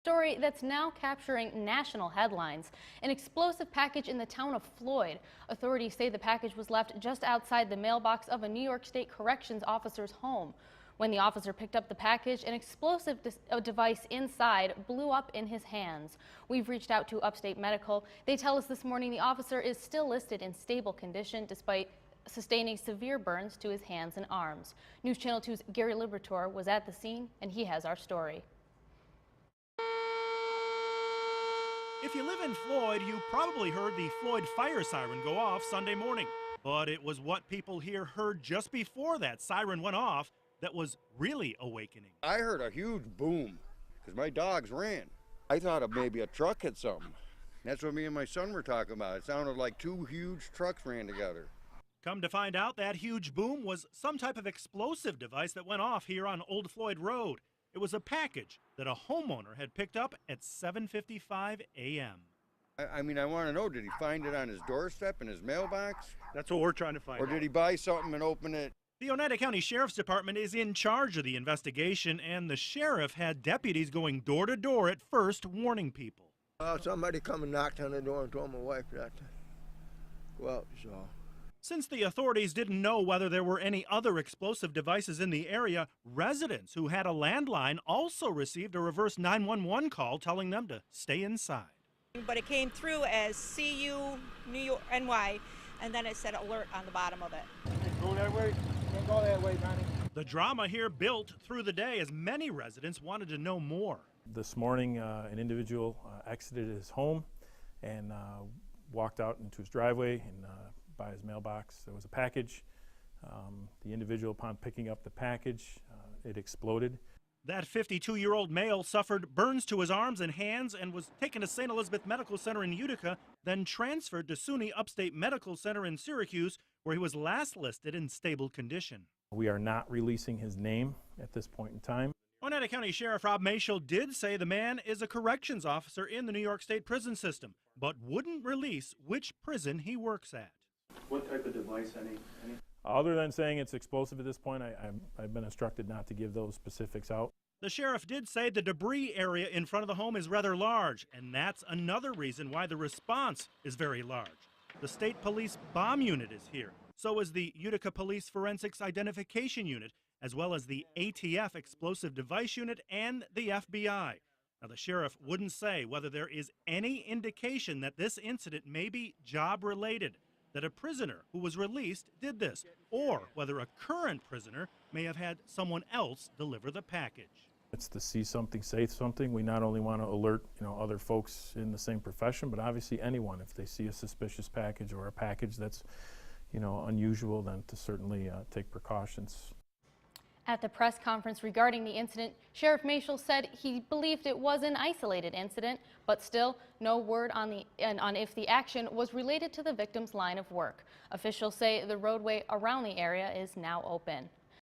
Story that's now capturing national headlines. An explosive package in the town of Floyd. Authorities say the package was left just outside the mailbox of a New York State corrections officer's home. When the officer picked up the package, an explosive device inside blew up in his hands. We've reached out to Upstate Medical. They tell us this morning the officer is still listed in stable condition despite sustaining severe burns to his hands and arms. News Channel 2's Gary Liberatore was at the scene, and he has our story. If you live in Floyd, you probably heard the Floyd fire siren go off Sunday morning. But it was what people here heard just before that siren went off that was really awakening. I heard a huge boom because my dogs ran. I thought of maybe a truck hit something. That's what me and my son were talking about. It sounded like two huge trucks ran together. Come to find out, that huge boom was some type of explosive device that went off here on Old Floyd Road. It was a package that a homeowner had picked up at 7:55 a.m. I mean, I want to know, did he find it on his doorstep in his mailbox? That's what we're trying to find out. Or did he buy something and open it? The Oneida County Sheriff's Department is in charge of the investigation, and the sheriff had deputies going door to door at first, warning people. Somebody come and knocked on the door and told my wife that. Well, so. Since the authorities didn't know whether there were any other explosive devices in the area, residents who had a landline also received a reverse 911 call telling them to stay inside. But it came through as CU New York NY, and then it said alert on the bottom of it. Go that way. Can't go that way, Johnny. The drama here built through the day as many residents wanted to know more. This morning, an individual exited his home and walked out into his driveway, and by his mailbox there was a package. The individual, upon picking up the package, it exploded. That 52-year-old male suffered burns to his arms and hands and was taken to St. Elizabeth Medical Center in Utica, then transferred to SUNY Upstate Medical Center in Syracuse, where he was last listed in stable condition. We are not releasing his name at this point in time. Oneida County Sheriff Rob Mashel did say the man is a corrections officer in the New York State prison system, but wouldn't release which prison he works at. What type of device, any? Other than saying it's explosive at this point, I've been instructed not to give those specifics out. The sheriff did say the debris area in front of the home is rather large, and that's another reason why the response is very large. The State Police Bomb Unit is here. So is the Utica Police Forensics Identification Unit, as well as the ATF Explosive Device Unit and the FBI. Now, the sheriff wouldn't say whether there is any indication that this incident may be job-related, that a prisoner who was released did this, or whether a current prisoner may have had someone else deliver the package. It's to see something, say something. We not only want to alert, other folks in the same profession, but obviously anyone, if they see a suspicious package or a package that's, unusual, then to certainly take precautions. At the press conference regarding the incident, Sheriff Mashel said he believed it was an isolated incident, but still no word on if the action was related to the victim's line of work. Officials say the roadway around the area is now open.